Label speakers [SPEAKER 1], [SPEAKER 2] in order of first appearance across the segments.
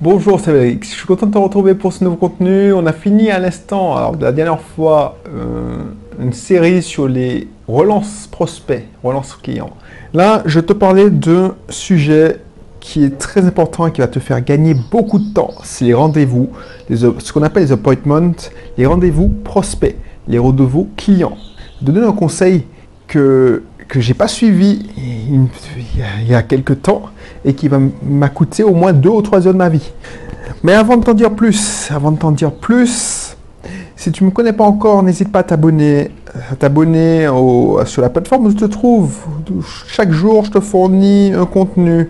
[SPEAKER 1] Bonjour, c'est Alex. Je suis content de te retrouver pour ce nouveau contenu. On a fini à l'instant, alors la dernière fois, une série sur les relances prospects, relances clients. Là, je vais te parler d'un sujet qui est très important et qui va te faire gagner beaucoup de temps. C'est les rendez-vous, ce qu'on appelle les appointments, les rendez-vous prospects, les rendez-vous clients. Je vais te donner un conseil que j'ai pas suivi il y a quelques temps et qui m'a coûté au moins 2 ou 3 heures de ma vie. Mais avant de t'en dire plus, si tu ne me connais pas encore, n'hésite pas à t'abonner sur la plateforme où je te trouve. Chaque jour, je te fournis un contenu,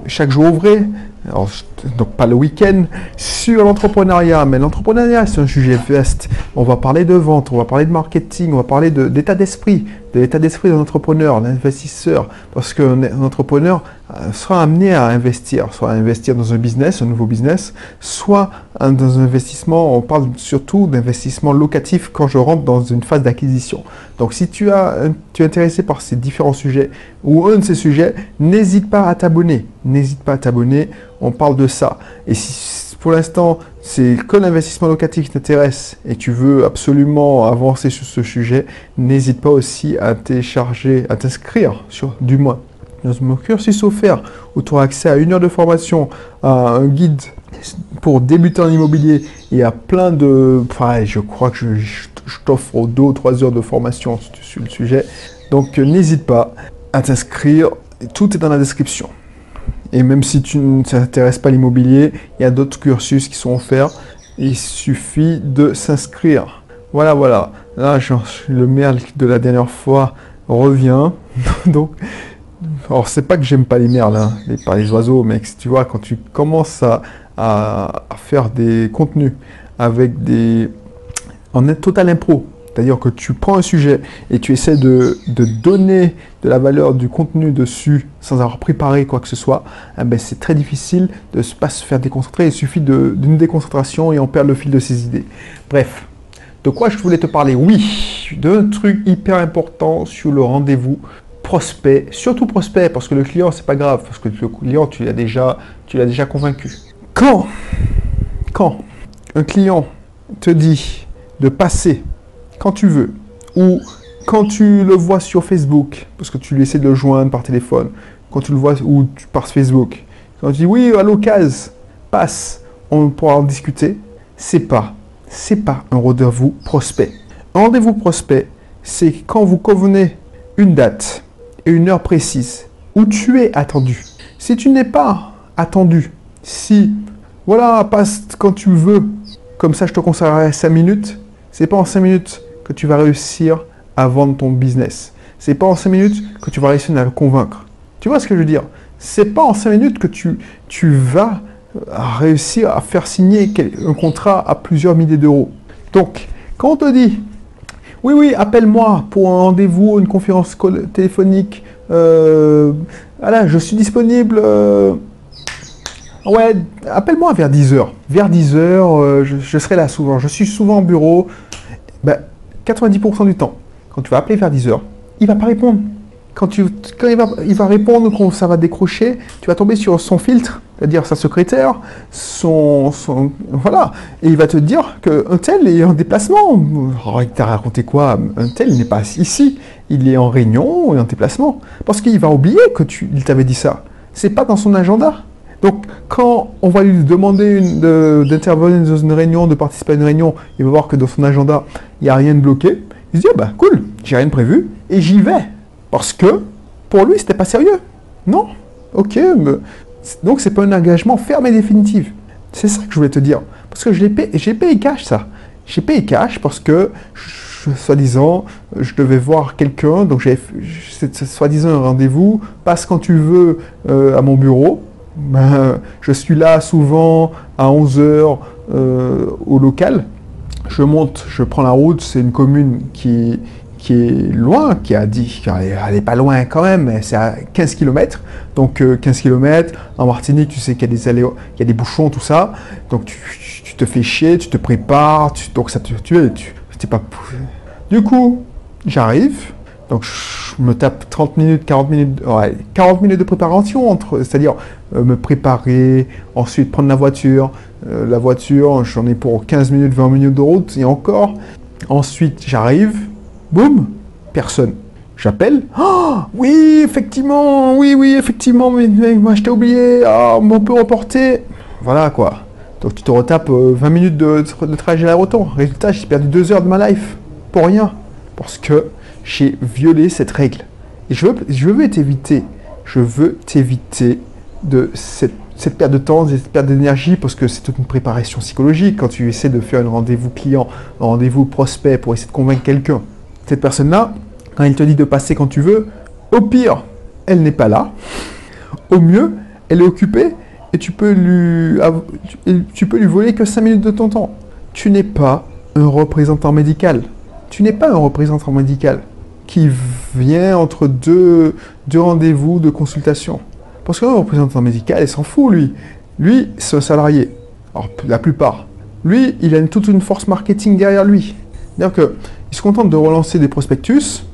[SPEAKER 1] chaque jour ouvré, alors, donc pas le week-end, sur l'entrepreneuriat. Mais l'entrepreneuriat, c'est un sujet vaste. On va parler de vente, on va parler de marketing, on va parler d'état d'esprit, de l'état d'esprit d'un entrepreneur, d'un investisseur. Parce qu'un entrepreneur sera amené à investir, soit à investir dans un business, un nouveau business, soit dans un investissement, on parle surtout d'investissement locatif quand je rentre dans une phase d'acquisition. Donc si tu es intéressé par ces différents sujets ou un de ces sujets, n'hésite pas à t'abonner. N'hésite pas à t'abonner, on parle de ça. Et si pour l'instant, c'est que l'investissement locatif qui t'intéresse et tu veux absolument avancer sur ce sujet, n'hésite pas aussi à t'inscrire dans mon cursus offert où tu auras accès à 1 heure de formation, à un guide pour débuter en immobilier et à plein de... Enfin, je crois que je t'offre 2 ou 3 heures de formation sur le sujet. Donc, n'hésite pas à t'inscrire. Tout est dans la description. Et même si tu ne t'intéresses pas à l'immobilier, il y a d'autres cursus qui sont offerts. Il suffit de s'inscrire. Voilà. Là, le merle de la dernière fois revient. Donc, alors c'est pas que j'aime pas les merles, hein, les oiseaux, mais tu vois, quand tu commences à faire des contenus en total impro, c'est-à-dire que tu prends un sujet et tu essaies de donner de la valeur du contenu dessus sans avoir préparé quoi que ce soit, c'est très difficile de ne pas se faire déconcentrer. Il suffit d'une déconcentration et on perd le fil de ses idées. Bref, de quoi je voulais te parler? Oui, d'un truc hyper important sur le rendez-vous prospect, surtout prospect, parce que le client, c'est pas grave, parce que le client, tu l'as déjà convaincu. Quand un client te dit de passer quand tu veux, ou quand tu le vois sur Facebook, parce que tu essaies de le joindre par téléphone, quand tu le vois ou par Facebook, quand tu dis oui, à l'occasion, passe, on pourra en discuter, c'est pas un rendez-vous prospect. Un rendez-vous prospect, c'est quand vous convenez une date et une heure précise où tu es attendu. Si tu n'es pas attendu, voilà, passe quand tu veux, comme ça je te conseillerais 5 minutes, c'est pas en 5 minutes que tu vas réussir à vendre ton business. C'est pas en 5 minutes que tu vas réussir à le convaincre. Tu vois ce que je veux dire? C'est pas en 5 minutes que tu vas réussir à faire signer un contrat à plusieurs milliers d'euros. Donc, quand on te dit oui, appelle-moi pour un rendez-vous, une conférence téléphonique. Voilà, je suis disponible. Ouais, appelle-moi vers 10h. Vers 10h, je serai là souvent. Je suis souvent au bureau. 90% du temps, quand tu vas appeler vers 10h, il ne va pas répondre. Quand il va répondre, quand ça va décrocher, tu vas tomber sur son filtre, c'est-à-dire sa secrétaire, voilà, et il va te dire qu'un tel est en déplacement. Alors, il t'a raconté quoi? Un tel n'est pas ici, il est en réunion et en déplacement. Parce qu'il va oublier il t'avait dit ça. C'est pas dans son agenda. Donc, quand on va lui demander d'intervenir dans une réunion, de participer à une réunion, il va voir que dans son agenda, il n'y a rien de bloqué. Il se dit, cool, j'ai rien de prévu, et j'y vais. Parce que, pour lui, c'était pas sérieux. Non, ok, donc c'est pas un engagement ferme et définitif. C'est ça que je voulais te dire. Parce que j'ai payé cash, ça. J'ai payé cash parce que, soi-disant, je devais voir quelqu'un, donc j'ai soi-disant un rendez-vous, passe quand tu veux à mon bureau. Je suis là souvent à 11h au local. Je monte, je prends la route. C'est une commune qui est loin, elle n'est pas loin quand même, mais c'est à 15 km. Donc 15 km, en Martinique, tu sais qu'il y a des bouchons, tout ça. Donc tu te fais chier, tu te prépares, donc ça te tue. Du coup, j'arrive, Donc je me tape 30 minutes, 40 minutes, ouais, 40 minutes de préparation, c'est-à-dire me préparer, ensuite prendre la voiture, j'en ai pour 15 minutes, 20 minutes de route, et encore. Ensuite, j'arrive, boum, personne. J'appelle, oh, oui, effectivement, effectivement, mais moi je t'ai oublié, oh, on peut reporter. Voilà quoi. Donc tu te retapes 20 minutes de trajet à l'aéroport. Résultat, j'ai perdu 2 heures de ma life. Pour rien. Parce que j'ai violé cette règle. Et je veux t'éviter. Je veux t'éviter de cette perte de temps, cette perte d'énergie, parce que c'est toute une préparation psychologique. Quand tu essaies de faire un rendez-vous client, un rendez-vous prospect pour essayer de convaincre quelqu'un, cette personne-là, quand elle te dit de passer quand tu veux, au pire, elle n'est pas là. Au mieux, elle est occupée et tu peux lui voler que 5 minutes de ton temps. Tu n'es pas un représentant médical. Tu n'es pas un représentant médical qui vient entre deux rendez-vous de consultation. Parce qu'un représentant médical, il s'en fout, lui. Lui, c'est un salarié. Alors, la plupart. Lui, il a toute une force marketing derrière lui. C'est-à-dire qu'il se contente de relancer des prospectus.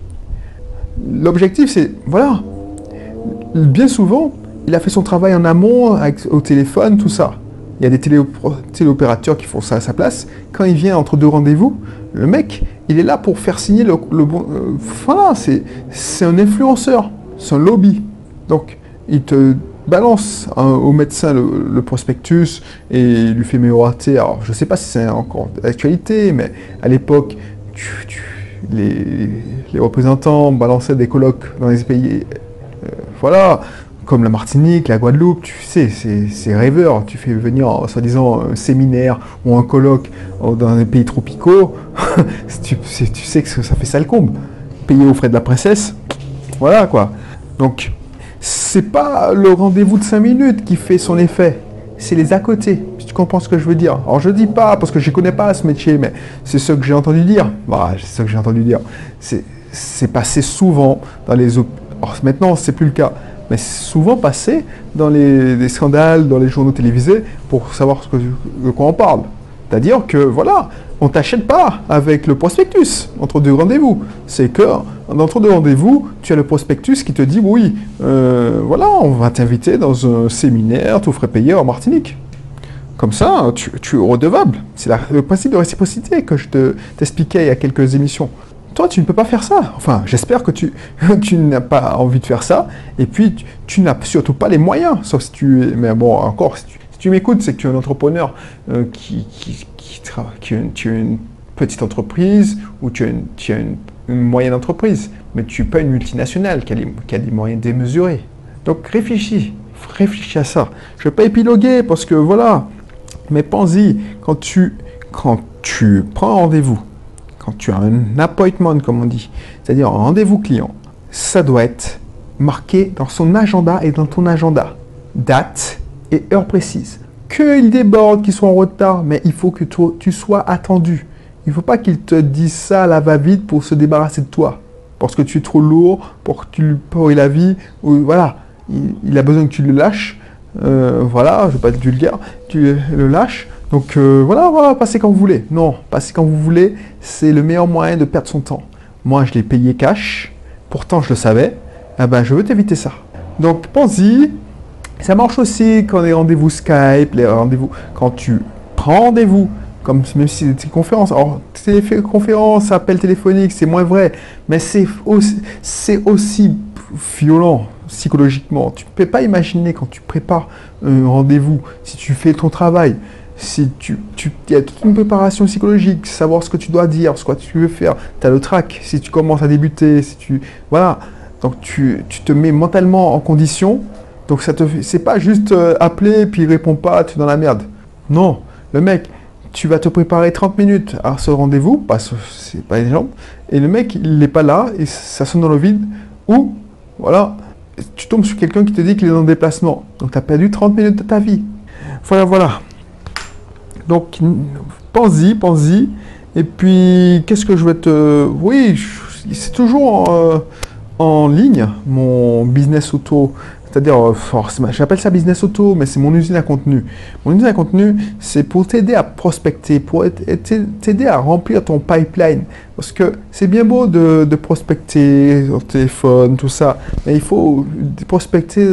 [SPEAKER 1] L'objectif, c'est, voilà, bien souvent, il a fait son travail en amont, au téléphone, tout ça. Il y a des téléopérateurs qui font ça à sa place. Quand il vient entre deux rendez-vous, le mec, il est là pour faire signer le bon... voilà, c'est un influenceur, c'est un lobby. Donc, il te balance au médecin le prospectus et il lui fait miroiter. Alors, je ne sais pas si c'est encore d'actualité, mais à l'époque, les représentants balançaient des colloques dans les pays, voilà, comme la Martinique, la Guadeloupe, tu sais, c'est rêveur. Tu fais venir, soi-disant, un séminaire ou un colloque dans des pays tropicaux, tu sais que ça fait salcombe. Payé aux frais de la princesse, voilà quoi. Donc, c'est pas le rendez-vous de 5 minutes qui fait son effet, c'est les à côté, si tu comprends ce que je veux dire. Alors je dis pas, parce que je connais pas ce métier, mais c'est ce que j'ai entendu dire. Voilà, c'est ce que j'ai entendu dire. C'est passé souvent dans les... Alors maintenant, c'est plus le cas, mais c'est souvent passé dans des scandales, dans les journaux télévisés, pour savoir de quoi on parle. C'est-à-dire que, voilà, on t'achète pas avec le prospectus entre deux rendez-vous. C'est que, entre deux rendez-vous, tu as le prospectus qui te dit, oui, voilà, on va t'inviter dans un séminaire, tout frais payé en Martinique. Comme ça, tu es redevable. C'est le principe de réciprocité que je t'expliquais il y a quelques émissions. Toi, tu ne peux pas faire ça. Enfin, j'espère que tu n'as pas envie de faire ça. Et puis, tu n'as surtout pas les moyens. Sauf si tu es... Mais bon, encore, si tu m'écoutes, c'est que tu es un entrepreneur qui as une petite entreprise ou tu as une moyenne entreprise. Mais tu n'es pas une multinationale qui a des moyens démesurés. Donc, réfléchis à ça. Je ne vais pas épiloguer parce que, voilà. Mais pense-y, quand tu prends un rendez-vous, quand tu as un appointment, comme on dit, c'est-à-dire un rendez-vous client, ça doit être marqué dans son agenda et dans ton agenda. Date et heure précise. Qu'il déborde, qu'il soit en retard, mais il faut que tu sois attendu. Il ne faut pas qu'il te dise ça à la va-vite pour se débarrasser de toi. Parce que tu es trop lourd, pour que tu lui pourris la vie. Ou, voilà, il a besoin que tu le lâches. Voilà, je ne vais pas être vulgaire. Tu le lâches. Donc voilà, passez quand vous voulez. Non, passez quand vous voulez, c'est le meilleur moyen de perdre son temps. Moi, je l'ai payé cash, pourtant je le savais. Eh ben, je veux t'éviter ça. Donc, pense-y. Ça marche aussi quand les rendez-vous Skype, les rendez-vous, quand tu prends rendez-vous, comme même si c'est une conférence. Alors, conférence, appel téléphonique, c'est moins vrai, mais c'est aussi violent psychologiquement. Tu ne peux pas imaginer quand tu prépares un rendez-vous, si tu fais ton travail. Si il y a toute une préparation psychologique, savoir ce que tu dois dire, ce que tu veux faire, tu as le trac, si tu commences à débuter, voilà, donc tu te mets mentalement en condition, donc c'est pas juste appeler puis il répond pas, tu es dans la merde. Non, le mec, tu vas te préparer 30 minutes à ce rendez-vous, c'est pas énorme, et le mec, il n'est pas là, et ça sonne dans le vide, ou, voilà, tu tombes sur quelqu'un qui te dit qu'il est en déplacement, donc tu as perdu 30 minutes de ta vie. Voilà. Donc, pense-y. Et puis, qu'est-ce que je vais te... Oui, c'est toujours en ligne, mon business auto C'est-à-dire, j'appelle ça business auto, mais c'est mon usine à contenu. Mon usine à contenu, c'est pour t'aider à prospecter, pour t'aider à remplir ton pipeline. Parce que c'est bien beau de prospecter au téléphone, tout ça, mais il faut prospecter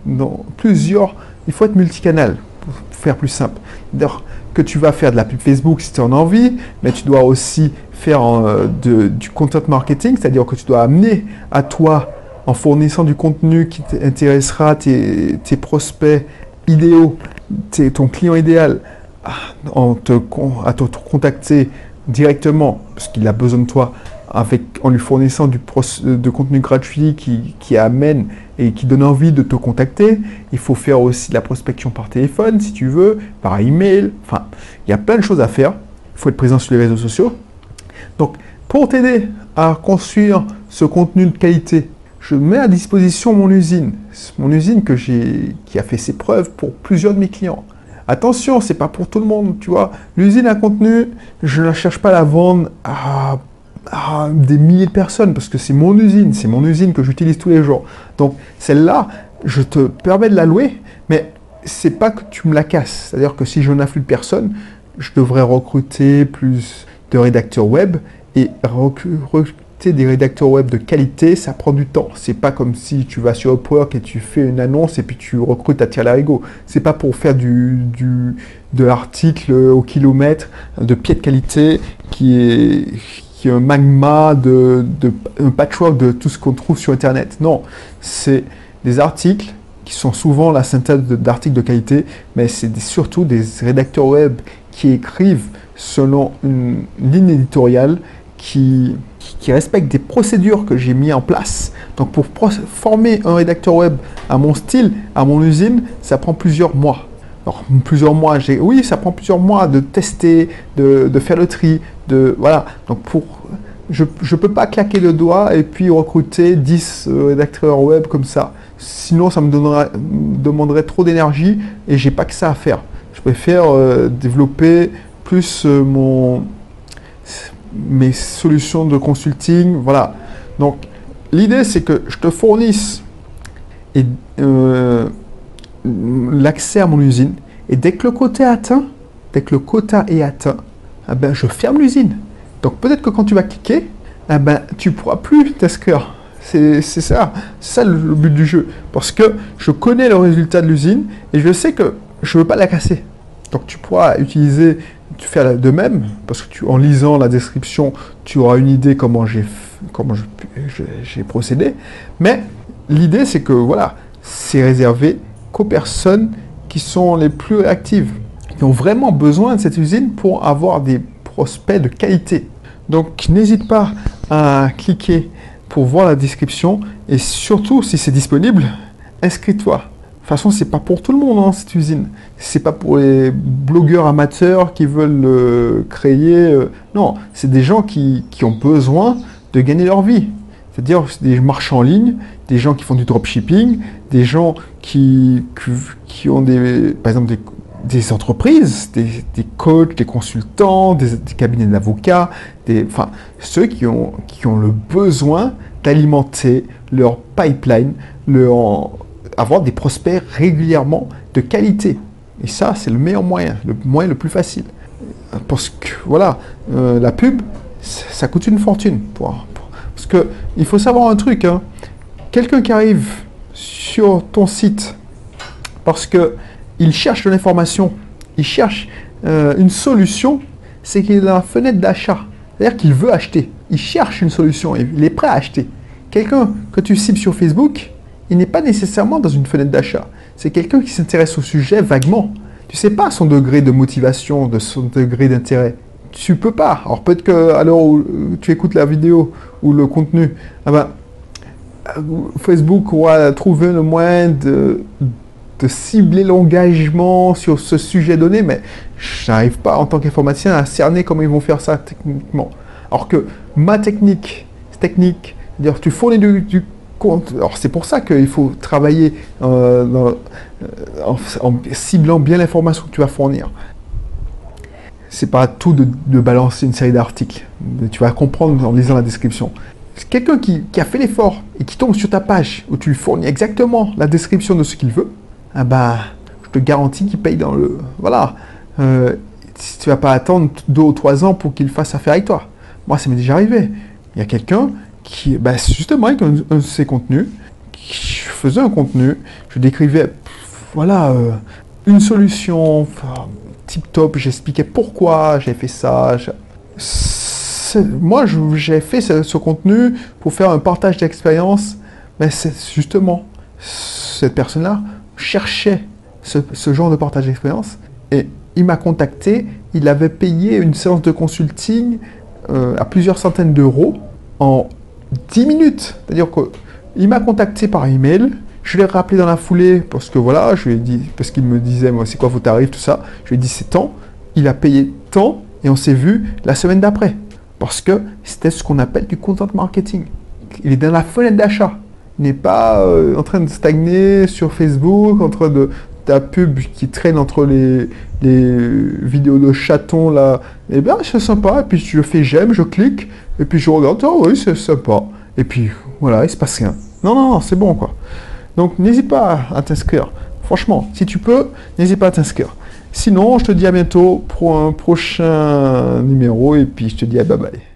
[SPEAKER 1] dans plusieurs. Il faut être multicanal pour faire plus simple. C'est-à-dire que tu vas faire de la pub Facebook si tu en as envie, mais tu dois aussi faire du content marketing, c'est-à-dire que tu dois amener à toi, en fournissant du contenu qui intéressera tes prospects idéaux, ton client idéal, à te contacter directement, parce qu'il a besoin de toi, en lui fournissant de contenu gratuit qui amène et qui donne envie de te contacter. Il faut faire aussi de la prospection par téléphone, si tu veux, par email. Enfin, il y a plein de choses à faire. Il faut être présent sur les réseaux sociaux. Donc, pour t'aider à construire ce contenu de qualité, je mets à disposition mon usine qui a fait ses preuves pour plusieurs de mes clients. Attention, c'est pas pour tout le monde, tu vois. L'usine à contenu, je ne cherche pas à la vendre à des milliers de personnes parce que c'est mon usine que j'utilise tous les jours. Donc celle-là, je te permets de la louer, mais c'est pas que tu me la casses. C'est-à-dire que si je n'afflue de personne, je devrais recruter plus de rédacteurs web et recruter des rédacteurs web de qualité, ça prend du temps. C'est pas comme si tu vas sur Upwork et tu fais une annonce et puis tu recrutes à tir-larigot. C'est pas pour faire de l'article au kilomètre de pied de qualité qui est un magma un patchwork de tout ce qu'on trouve sur Internet. Non, c'est des articles qui sont souvent la synthèse d'articles de qualité, mais c'est surtout des rédacteurs web qui écrivent selon une ligne éditoriale qui respecte des procédures que j'ai mis en place. Donc pour former un rédacteur web à mon style, à mon usine, ça prend plusieurs mois. Alors, plusieurs mois, oui, ça prend plusieurs mois de tester, de faire le tri, voilà. Donc je ne peux pas claquer le doigt et puis recruter 10 rédacteurs web comme ça. Sinon, ça me demanderait trop d'énergie et j'ai pas que ça à faire. Je préfère développer plus mes solutions de consulting, voilà. Donc, l'idée, c'est que je te fournisse l'accès à mon usine, et dès que le quota est atteint, eh ben, je ferme l'usine. Donc, peut-être que quand tu vas cliquer, eh ben, tu ne pourras plus t'inscrire. C'est ça le but du jeu. Parce que je connais le résultat de l'usine et je sais que je ne veux pas la casser. Donc, tu pourras faire de même, parce que en lisant la description, tu auras une idée comment j'ai procédé. Mais l'idée, c'est que voilà, c'est réservé qu'aux personnes qui sont les plus réactives, qui ont vraiment besoin de cette usine pour avoir des prospects de qualité. Donc, n'hésite pas à cliquer pour voir la description et surtout, si c'est disponible, inscris-toi. De toute façon, c'est pas pour tout le monde, hein, cette usine. C'est pas pour les blogueurs amateurs qui veulent créer. Non, c'est des gens qui ont besoin de gagner leur vie. C'est-à-dire des marchands en ligne, des gens qui font du dropshipping, des gens qui ont par exemple des entreprises, des coachs, des consultants, des cabinets d'avocats, enfin ceux qui ont le besoin d'alimenter leur pipeline, avoir des prospects régulièrement de qualité. Et ça, c'est le meilleur moyen, le moyen le plus facile. Parce que, voilà, la pub, ça coûte une fortune. Parce que, il faut savoir un truc, hein. Quelqu'un qui arrive sur ton site parce qu'il cherche de l'information, il cherche une solution, c'est qu'il a une fenêtre d'achat. C'est-à-dire qu'il veut acheter. Il cherche une solution, il est prêt à acheter. Quelqu'un que tu cibles sur Facebook, il n'est pas nécessairement dans une fenêtre d'achat. C'est quelqu'un qui s'intéresse au sujet vaguement. Tu ne sais pas son degré de motivation, son degré d'intérêt. Tu ne peux pas. Alors peut-être qu'à l'heure où tu écoutes la vidéo ou le contenu, Facebook aura trouvé le moyen de cibler l'engagement sur ce sujet donné, mais je n'arrive pas en tant qu'informaticien à cerner comment ils vont faire ça techniquement. Alors que ma technique, c'est-à-dire tu fournis du compte. Alors c'est pour ça qu'il faut travailler en ciblant bien l'information que tu vas fournir. C'est pas tout de balancer une série d'articles. Tu vas comprendre en lisant la description. quelqu'un qui a fait l'effort et qui tombe sur ta page où tu lui fournis exactement la description de ce qu'il veut, ah bah, je te garantis qu'il paye dans le... Voilà. Tu vas pas attendre 2 ou 3 ans pour qu'il fasse affaire avec toi. Moi, ça m'est déjà arrivé. Il y a quelqu'un qui, bah, justement, avec un de ses contenus, je faisais un contenu, je décrivais, voilà, une solution, tip top, j'expliquais pourquoi j'ai fait ça. Moi, j'ai fait ce contenu pour faire un partage d'expérience, mais c'est justement, cette personne-là cherchait ce genre de partage d'expérience, et il m'a contacté, il avait payé une séance de consulting à plusieurs centaines d'euros en 10 minutes. C'est-à-dire qu'il m'a contacté par email, je l'ai rappelé dans la foulée parce que voilà, je lui ai dit, parce qu'il me disait, moi, c'est quoi vos tarifs, tout ça. Je lui ai dit, c'est tant. Il a payé tant et on s'est vu la semaine d'après. Parce que c'était ce qu'on appelle du content marketing. Il est dans la fenêtre d'achat. Il n'est pas en train de stagner sur Facebook, en train de ta pub qui traîne entre les vidéos de chatons là. Eh bien, c'est sympa. Et puis je fais j'aime, je clique. Et puis je regarde, oh oui, c'est sympa. Et puis voilà, il se passe rien. Non, non, non, c'est bon quoi. Donc n'hésite pas à t'inscrire. Franchement, si tu peux, n'hésite pas à t'inscrire. Sinon, je te dis à bientôt pour un prochain numéro et puis je te dis à bye bye.